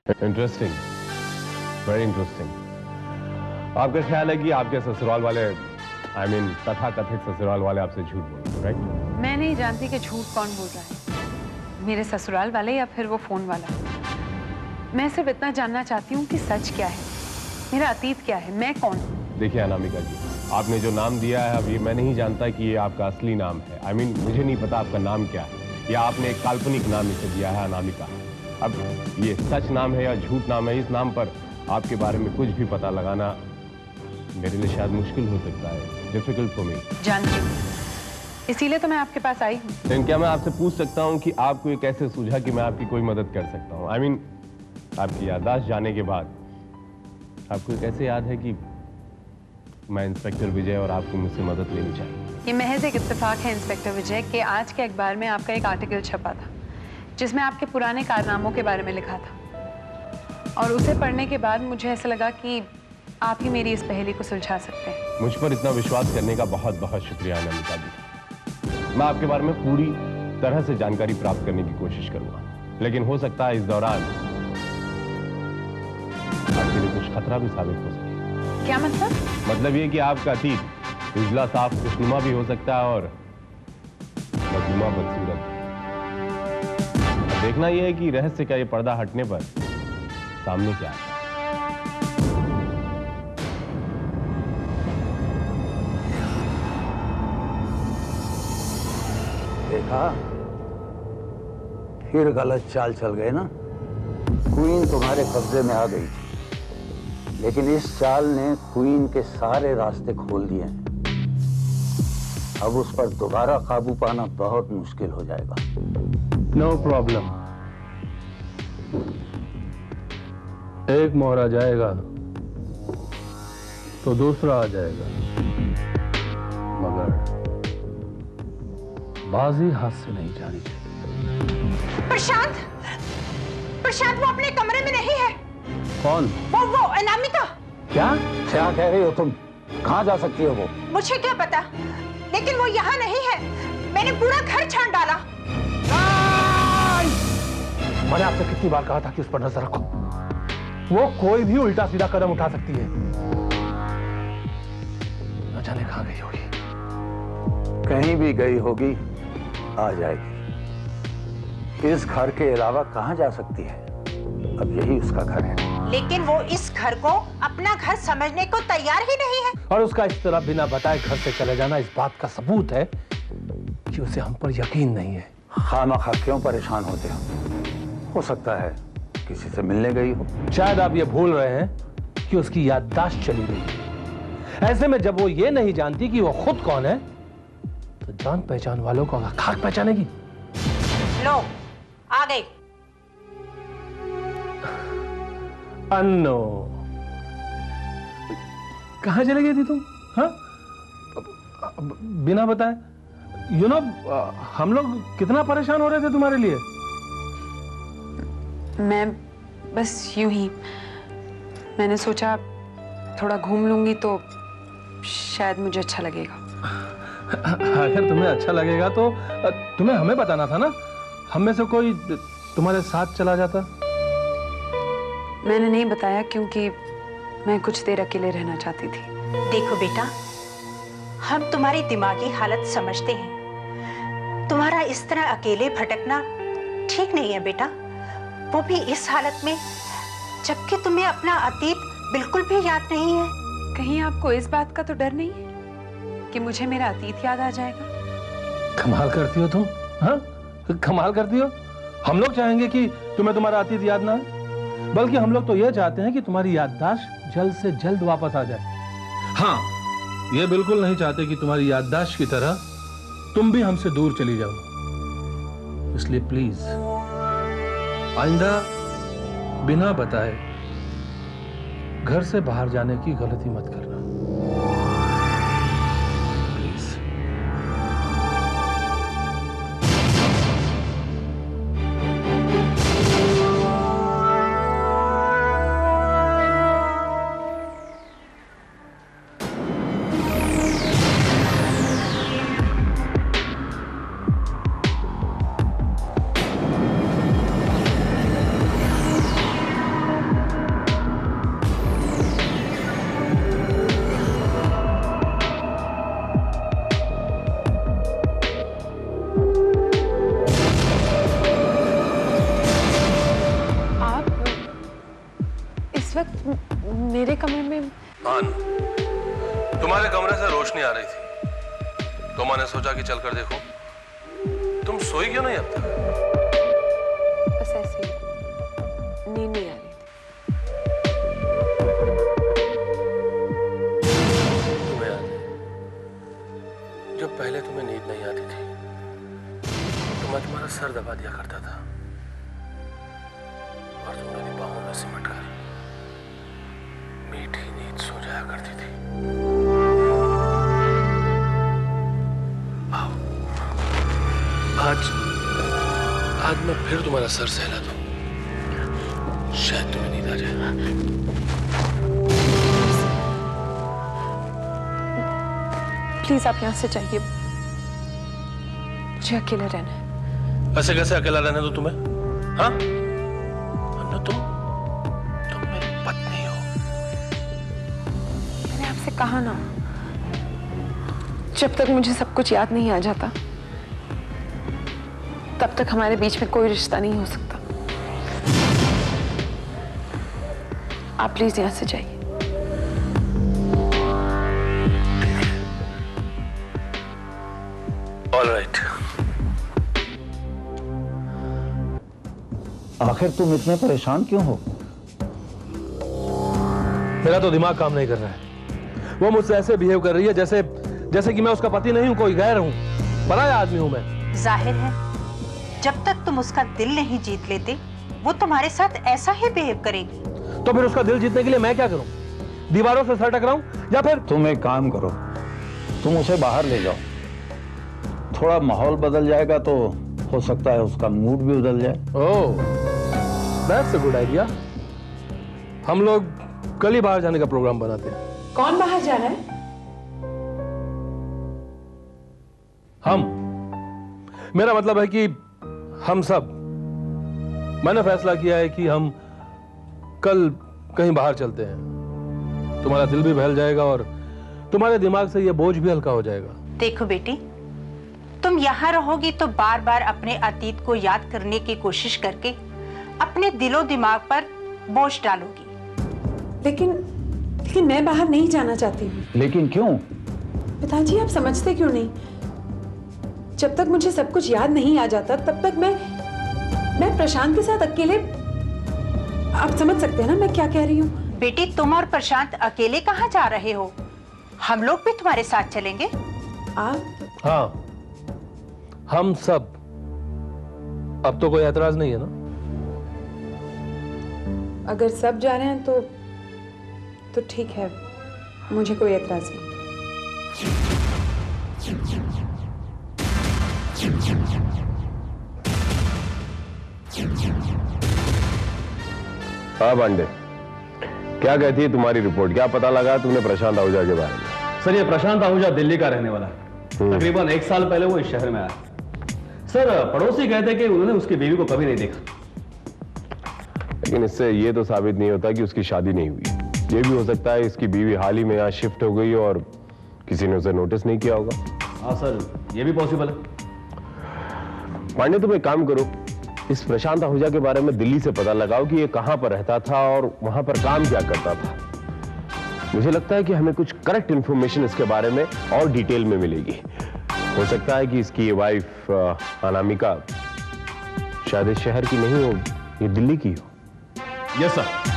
Interesting, very interesting. आपका ख्याल है कि आपके ससुराल वाले तथाकथित ससुराल वाले आपसे झूठ बोल रहे हैं, राइट? मैं नहीं जानती कि झूठ कौन बोल रहा है, मेरे ससुराल वाले या फिर वो फोन वाला। मैं सिर्फ इतना जानना चाहती हूँ कि सच क्या है, मेरा अतीत क्या है, मैं कौन हूँ। देखिए अनामिका जी, आपने जो नाम दिया है अभी मैं नहीं जानता कि ये आपका असली नाम है। मुझे नहीं पता आपका नाम क्या है, या आपने एक काल्पनिक नाम इसे दिया है अनामिका। अब ये सच नाम है या झूठ नाम है, इस नाम पर आपके बारे में कुछ भी पता लगाना मेरे लिए शायद मुश्किल हो सकता है, डिफिकल्ट फॉर मी। जानती हूँ, इसीलिए तो मैं आपके पास आई हूँ। लेकिन क्या मैं आपसे पूछ सकता हूँ कि आपको ये कैसे सूझा कि मैं आपकी कोई मदद कर सकता हूँ? आपकी याददाश्त जाने के बाद आपको ये कैसे याद है कि मैं इंस्पेक्टर विजय और आपको मुझसे मदद लेनी चाहिए? ये महज एक इत्तेफाक है इंस्पेक्टर विजय कि आज के अखबार में आपका एक आर्टिकल छपा था जिसमें आपके पुराने कारनामों के बारे में लिखा था, और उसे पढ़ने के बाद मुझे ऐसा लगा कि आप ही मेरी इस पहेली को सुलझा सकते हैं। मुझ पर इतना विश्वास करने का बहुत बहुत शुक्रिया अनामिका जी। मैं आपके बारे में पूरी तरह से जानकारी प्राप्त करने की कोशिश करूंगा, लेकिन हो सकता है इस दौरान आपके लिए कुछ खतरा भी साबित हो सके। क्या मतलब? मतलब ये कि आपका अतीत उजला साफ खुशनुमा भी हो सकता है और बदनुमा बदसूरत। देखना यह है कि रहस्य का ये पर्दा हटने पर सामने क्या आता है। देखा, फिर गलत चाल चल गए ना। क्वीन तुम्हारे कब्जे में आ गई थी, लेकिन इस चाल ने क्वीन के सारे रास्ते खोल दिए हैं। अब उस पर दोबारा काबू पाना बहुत मुश्किल हो जाएगा। No problem. एक मोहरा जाएगा तो दूसरा आ जाएगा, मगर बाजी हाथ से नहीं जानी चाहिए। प्रशांत, प्रशांत वो अपने कमरे में नहीं है। कौन? वो अनामिका। क्या कह रही हो तुम? कहाँ जा सकती हो वो? मुझे क्या पता, लेकिन वो यहाँ नहीं है। मैंने पूरा घर छान डाला। मैंने आपसे कितनी बार कहा था कि उस पर नजर रखो। वो कोई भी उल्टा सीधा कदम उठा सकती है। न जाने कहां गई होगी। कहीं भी गई होगी, आ जाएगी। इस घर के अलावा कहां जा सकती है? अब यही उसका घर है। लेकिन वो इस घर को अपना घर समझने को तैयार ही नहीं है। और उसका इस तरह बिना बताए घर से चले जाना इस बात का सबूत है कि उसे हम पर यकीन नहीं है। खामखा क्यों परेशान होते हो सकता है किसी से मिलने गई हो। शायद आप ये भूल रहे हैं कि उसकी याददाश्त चली गई है। ऐसे में जब वो ये नहीं जानती कि वो खुद कौन है, तो जान पहचान वालों को खाक पहचानेगी। लो, आ गई। अन्नो, कहां चले गई थी तुम? हाँ, बिना बताए। हम लोग कितना परेशान हो रहे थे तुम्हारे लिए। मैं बस यूं ही, मैंने सोचा थोड़ा घूम लूंगी तो शायद मुझे अच्छा लगेगा। अगर तुम्हें अच्छा लगेगा तो तुम्हें हमें बताना था ना। हम में से कोई तुम्हारे साथ चला जाता। मैंने नहीं बताया क्योंकि मैं कुछ देर अकेले रहना चाहती थी। देखो बेटा, हम तुम्हारी दिमागी हालत समझते हैं। तुम्हारा इस तरह अकेले भटकना ठीक नहीं है बेटा, वो भी इस हालत में, जबकि तुम्हें अपना अतीत बिल्कुल भी याद नहीं है। कहीं आपको इस बात का तो डर नहीं है कि मुझे मेरा अतीत याद आ जाएगा? कमाल करती हो तुम। हाँ, कमाल करती हो। हम लोग चाहेंगे कि तुम्हें तुम्हारा अतीत याद ना आए, बल्कि हम लोग तो यह चाहते हैं कि तुम्हारी याददाश्त जल्द से जल्द वापस आ जाए। हाँ, ये बिल्कुल नहीं चाहते कि तुम्हारी याददाश्त की तरह तुम भी हमसे दूर चली जाओ। इसलिए प्लीज आइंदा बिना बताए घर से बाहर जाने की गलती मत करना। इस वक्त मेरे कमरे में? तुम्हारे कमरे से रोशनी आ रही थी तो मैंने सोचा कि चलकर देखो। तुम सोई क्यों नहीं अब तक? बस ऐसे ही, नींद नहीं आ रही थी। तुम्हें याद है जब पहले तुम्हें नींद नहीं आती थी तो मैं तुम्हारा सर दबा दिया करता था और तुम मेरी बाहों में सिमट कर मीठी नींद सो जाया करती थी। आज मैं फिर तुम्हारा सर सहला दूं, शायद तुम्हें नींद आ जाए। प्लीज आप यहाँ से जाइए, मुझे अकेला रहना है। ऐसे कैसे अकेला रहने दो तुम्हें? हाँ, तुम मेरी पत्नी हो। मैंने आपसे कहा ना, जब तक मुझे सब कुछ याद नहीं आ जाता तब तक हमारे बीच में कोई रिश्ता नहीं हो सकता। आप प्लीज यहां से जाइए। ऑलराइट। आखिर तुम इतने परेशान क्यों हो? मेरा तो दिमाग काम नहीं कर रहा है। वो मुझसे ऐसे बिहेव कर रही है जैसे कि मैं उसका पति नहीं हूं, कोई गैर हूं, पराया आदमी हूं मैं। जाहिर है जब तक तुम उसका दिल नहीं जीत लेते वो तुम्हारे साथ ऐसा ही बिहेव करेगी। तो फिर उसका दिल जीतने के लिए मैं क्या करूं? दीवारों से सर टकराऊं या फिर? तुम एक काम करो, तुम उसे बाहर ले जाओ, थोड़ा माहौल बदल जाएगा तो हो सकता है उसका मूड भी बदल जाए। ओह, दैट्स अ गुड आइडिया। हम लोग कल ही बाहर जाने का प्रोग्राम बनाते हैं। कौन बाहर जा रहा है? हम, मेरा मतलब है कि हम सब। मैंने फैसला किया है कि हम कल कहीं बाहर चलते हैं। तुम्हारा दिल भी बहल जाएगा और तुम्हारे दिमाग से यह बोझ भी हल्का हो जाएगा। देखो बेटी, तुम यहाँ रहोगी तो बार बार अपने अतीत को याद करने की कोशिश करके अपने दिलो दिमाग पर बोझ डालोगी। लेकिन मैं बाहर नहीं जाना चाहती हूँ। लेकिन क्यों? पिताजी आप समझते क्यों नहीं? जब तक मुझे सब कुछ याद नहीं आ जाता तब तक मैं प्रशांत के साथ अकेले, आप समझ सकते हैं ना मैं क्या कह रही हूँ? बेटी तुम और प्रशांत अकेले कहाँ जा रहे हो? हम लोग भी तुम्हारे साथ चलेंगे। आप? हाँ, हम सब। अब तो कोई एतराज नहीं है ना? अगर सब जा रहे हैं तो ठीक है, मुझे कोई एतराज नहीं। हाँ पांडे, क्या कहती है तुम्हारी रिपोर्ट? क्या पता लगा तुमने प्रशांत आहूजा के बारे में? सर, ये प्रशांत आहूजा दिल्ली का रहने वाला है। तकरीबन 1 साल पहले वो इस शहर में आया। सर, पड़ोसी कहते कि उन्होंने उसकी बीवी को कभी नहीं देखा। लेकिन इससे ये तो साबित नहीं होता कि उसकी शादी नहीं हुई। ये भी हो सकता है इसकी बीवी हाल ही में यहाँ शिफ्ट हो गई और किसी ने उसे नोटिस नहीं किया होगा। हाँ सर, ये भी पॉसिबल है। पांडे, तुम एक काम करो, इस प्रशांत आहूजा के बारे में दिल्ली से पता लगाओ कि ये कहां पर रहता था और वहां पर काम क्या करता था। मुझे लगता है कि हमें कुछ करेक्ट इंफॉर्मेशन इसके बारे में और डिटेल में मिलेगी। हो सकता है कि इसकी वाइफ अनामिका शायद इस शहर की नहीं हो, ये दिल्ली की हो। Yes sir.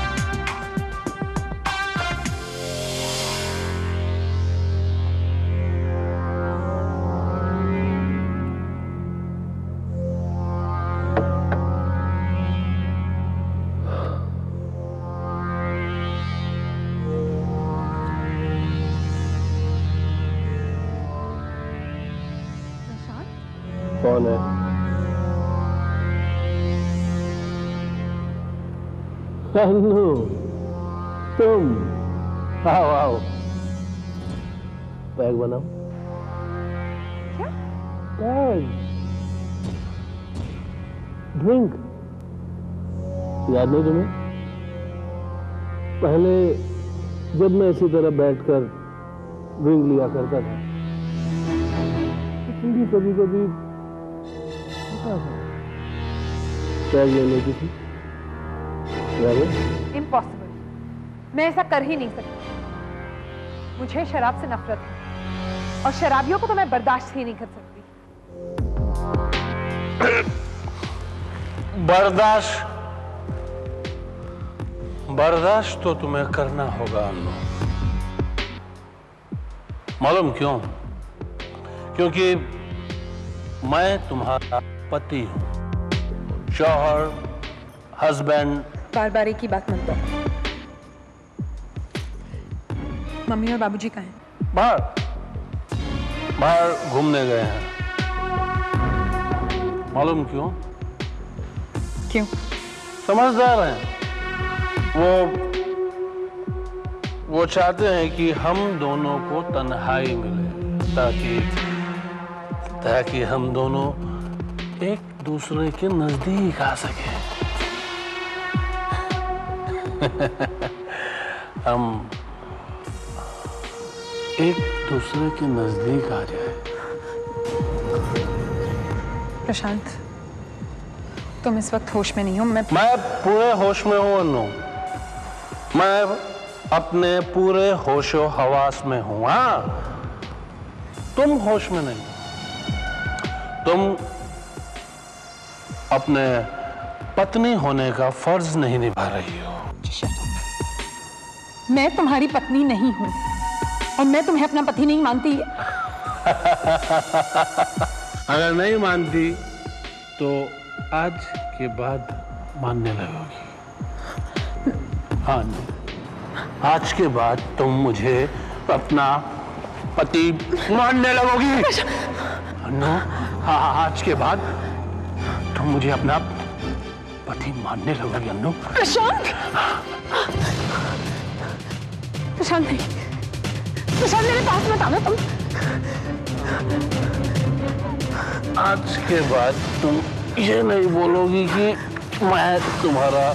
कौन है? तन्नू, तुम आओ आओ, बैग बनाओ। क्या? Bag, drink. याद नहीं तुम्हें? पहले जब मैं इसी तरह बैठकर ड्रिंक लिया करता था, भी कभी कभी बैग ले लेती थी। इम्पॉसिबल। मैं ऐसा कर ही नहीं सकती। मुझे शराब से नफरत है और शराबियों को तो मैं बर्दाश्त ही नहीं कर सकती। बर्दाश्त तो तुम्हें करना होगा अन्नू। मालूम क्यों? क्योंकि मैं तुम्हारा पति हूं, शौहर, हस्बैंड। बार बार एक ही बात मत करो। मम्मी और बाबूजी कहाँ हैं? बाहर घूमने गए हैं। मालूम क्यों? क्यों? समझदार हैं वो चाहते हैं कि हम दोनों को तन्हाई मिले, ताकि हम दोनों एक दूसरे के नजदीक आ सके। हम एक दूसरे के नजदीक आ जाए। प्रशांत, तुम इस वक्त होश में नहीं हो। मैं पूरे होश में हूं अन्नू। मैं अपने पूरे होशो हवास में हूं। हाँ, तुम होश में नहीं। तुम अपने पत्नी होने का फर्ज नहीं निभा रही हो। मैं तुम्हारी पत्नी नहीं हूं और मैं तुम्हें अपना पति नहीं मानती। अगर नहीं मानती तो आज के बाद मानने लगोगी। हाँ, आज के बाद तुम मुझे अपना पति मानने लगोगी। अन्नू, हाँ, आज के बाद तुम मुझे अपना पति मानने लगोगी अन्नू। प्रशांत, प्रशांत नहीं, प्रशांत मेरे पास मत आना तुम। आज के बाद तुम ये नहीं बोलोगी कि मैं तुम्हारा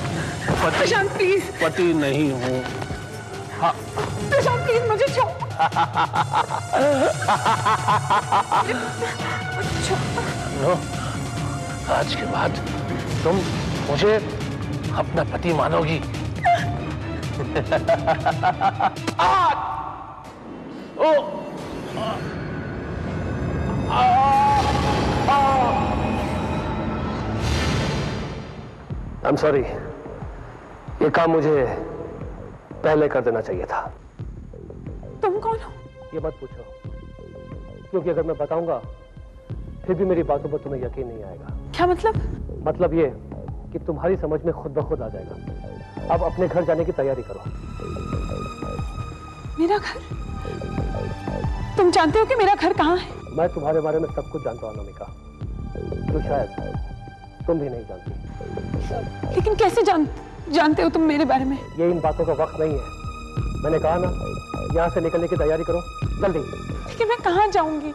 प्रशांत प्लीज, पति नहीं हूँ। हाँ, प्रशांत प्लीज मुझे छोड़। नो, आज के बाद तुम मुझे अपना पति मानोगी। I'm sorry, ये काम मुझे पहले कर देना चाहिए था। तुम कौन हो? ये मत पूछो, क्योंकि अगर मैं बताऊंगा फिर भी मेरी बातों पर तुम्हें यकीन नहीं आएगा। क्या मतलब? मतलब ये कि तुम्हारी समझ में खुद ब खुद आ जाएगा। अब अपने घर जाने की तैयारी करो। मेरा घर? तुम जानते हो कि मेरा घर कहाँ है? मैं तुम्हारे बारे में सब कुछ जानता हूँ अनामिका, जो शायद तुम भी नहीं जानती। लेकिन कैसे जानते हो तुम मेरे बारे में? ये इन बातों का वक्त नहीं है। मैंने कहा ना, यहाँ से निकलने की तैयारी करो, जल्दी। लेकिन मैं कहाँ जाऊंगी?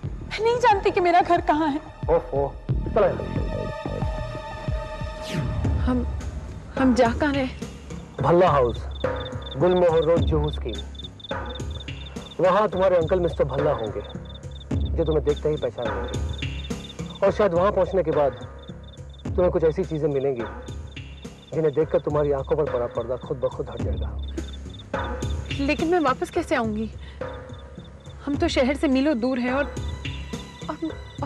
मैं नहीं जानती कि मेरा घर कहाँ है। ओहो, चलो। हम जा कहाँ रहे? भल्ला हाउस, गुलमोहर रोड, जुहू स्कीम। वहां तुम्हारे अंकल मिस्टर भल्ला होंगे, जो तुम्हें देखते ही पहचान लेंगे। और शायद वहां पहुंचने के बाद तुम्हें कुछ ऐसी चीजें मिलेंगी जिन्हें देखकर तुम्हारी आंखों पर पड़ा पर्दा खुद ब खुद हट जाएगा। लेकिन मैं वापस कैसे आऊंगी? हम तो शहर से मीलों दूर हैं और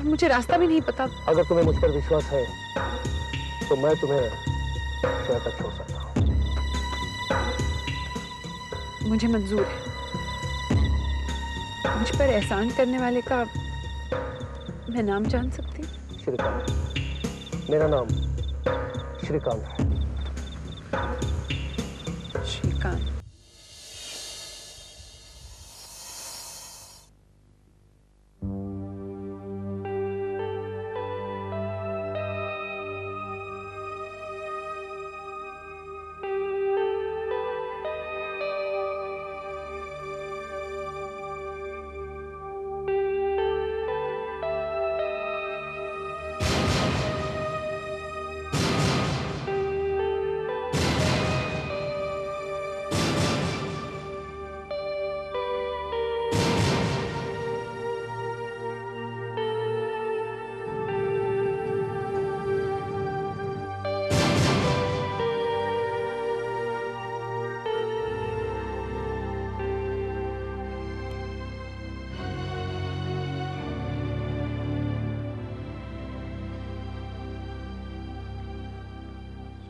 मुझे रास्ता भी नहीं पता। अगर तुम्हें मुझ पर विश्वास है तो मैं तुम्हें शहर तक छोड़ सकता हूँ। मुझे मंजूर है। मुझ पर एहसान करने वाले का मैं नाम जान सकती हूँ? श्रीकांत। मेरा नाम श्रीकांत है। श्रीकांत।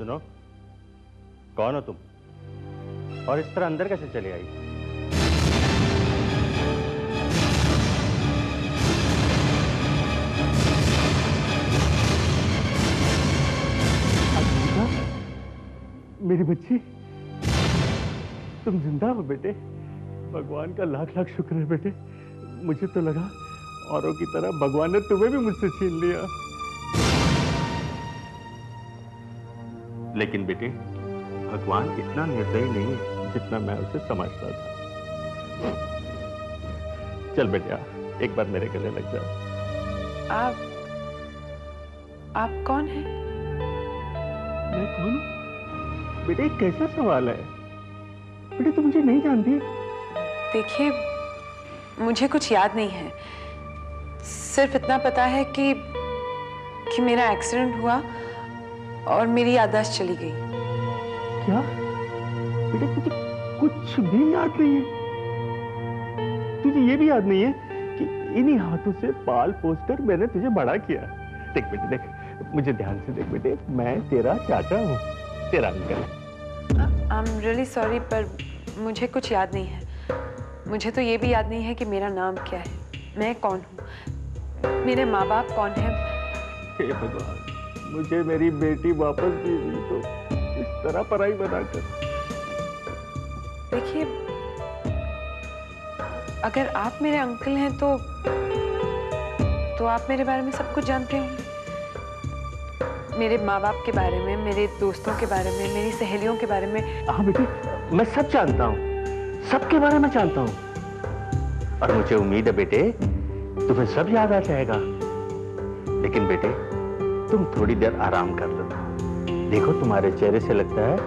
सुनो, कौन हो तुम और इस तरह अंदर कैसे चले आई? मेरी बच्ची, तुम जिंदा हो बेटे। भगवान का लाख लाख शुक्र है बेटे। मुझे तो लगा औरों की तरह भगवान ने तुम्हें भी मुझसे छीन लिया। लेकिन बेटे, भगवान इतना निर्दयी नहीं है जितना मैं उसे समझता था। चल बेटा, एक बार मेरे गले लग जाओ। आप कौन हैं? मैं कौन हूं? बेटे, कैसा सवाल है? बेटे, तुम मुझे नहीं जानती? देखिए, मुझे कुछ याद नहीं है। सिर्फ इतना पता है कि मेरा एक्सीडेंट हुआ और मेरी याददाश्त चली गई। क्या? बेटे, तुझे कुछ भी याद नहीं है? तुझे ये भी याद नहीं है कि इन्हीं हाथों से पाल पोस कर मैंने तुझे बड़ा किया? देख बेटे, देख, मुझे ध्यान से देख बेटे, मैं तेरा चाचा हूँ, तेरा uncle. I am really sorry, पर मुझे कुछ याद नहीं है। मुझे तो ये भी याद नहीं है कि मेरा नाम क्या है, मैं कौन हूँ, मेरे माँ बाप कौन है। हे भगवान, मुझे मेरी बेटी वापस दी हुई तो इस तरह पराई बनाकर। देखिए, अगर आप मेरे अंकल हैं तो आप मेरे बारे में सब कुछ जानते होंगे। मेरे माँ बाप के बारे में, मेरे दोस्तों के बारे में, मेरी सहेलियों के बारे में। हाँ बेटी, मैं सब जानता हूँ, सबके बारे में जानता हूँ। और मुझे उम्मीद है बेटे, तुम्हें सब याद आ जाएगा। लेकिन बेटे, तुम थोड़ी देर आराम कर लो। देखो, तुम्हारे चेहरे से लगता है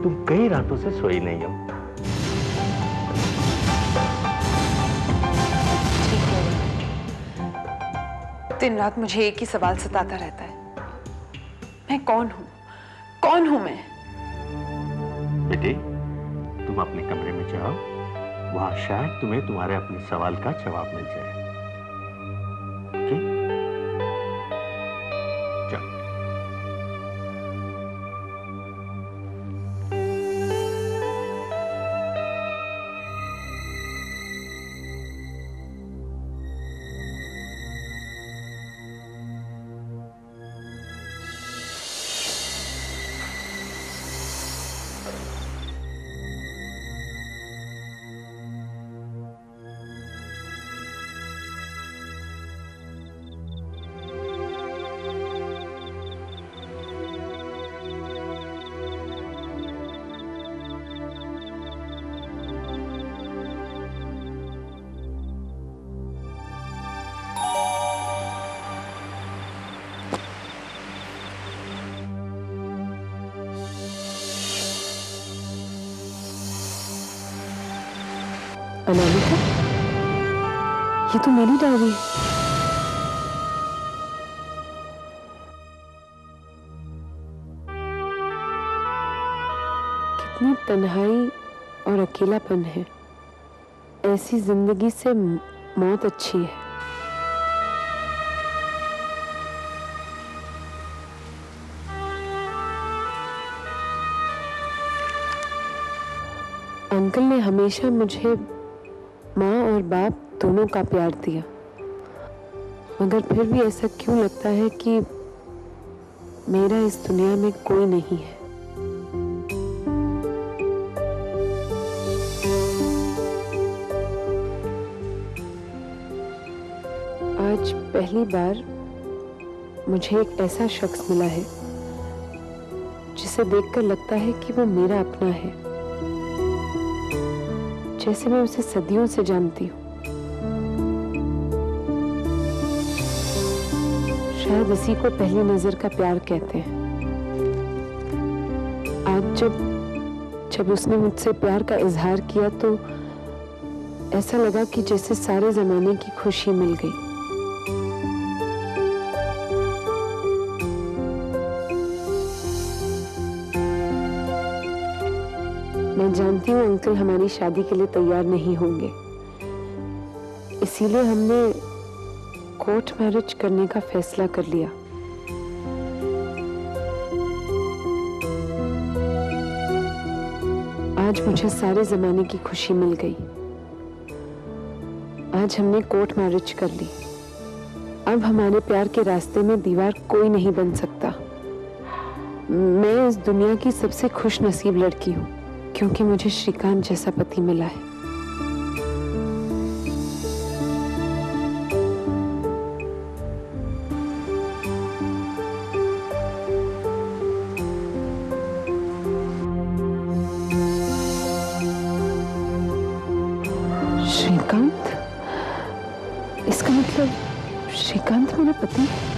तुम कई रातों से सोई नहीं हो। ठीक है, दिन रात मुझे एक ही सवाल सताता रहता है, मैं कौन हूँ? कौन हूँ मैं? बेटे, तुम अपने कमरे में जाओ, वहां शायद तुम्हें तुम्हारे अपने सवाल का जवाब मिल जाए। ओके? जाओ। अनामिका, ये तो मेरी डायरी है। कितनी तन्हाई और अकेलापन है। ऐसी जिंदगी से मौत अच्छी है। अंकल ने हमेशा मुझे माँ और बाप दोनों का प्यार दिया, मगर फिर भी ऐसा क्यों लगता है कि मेरा इस दुनिया में कोई नहीं है। आज पहली बार मुझे एक ऐसा शख्स मिला है जिसे देखकर लगता है कि वो मेरा अपना है, जैसे मैं उसे सदियों से जानती हूँ। शायद इसी को पहली नजर का प्यार कहते हैं। आज जब उसने मुझसे प्यार का इजहार किया तो ऐसा लगा कि जैसे सारे जमाने की खुशी मिल गई। मैं जानती हूँ अंकल हमारी शादी के लिए तैयार नहीं होंगे, इसीलिए हमने कोर्ट मैरिज करने का फैसला कर लिया। आज मुझे सारे जमाने की खुशी मिल गई। आज हमने कोर्ट मैरिज कर ली। अब हमारे प्यार के रास्ते में दीवार कोई नहीं बन सकता। मैं इस दुनिया की सबसे खुश नसीब लड़की हूँ क्योंकि मुझे श्रीकांत जैसा पति मिला है। श्रीकांत? इसका मतलब श्रीकांत मेरा पति है?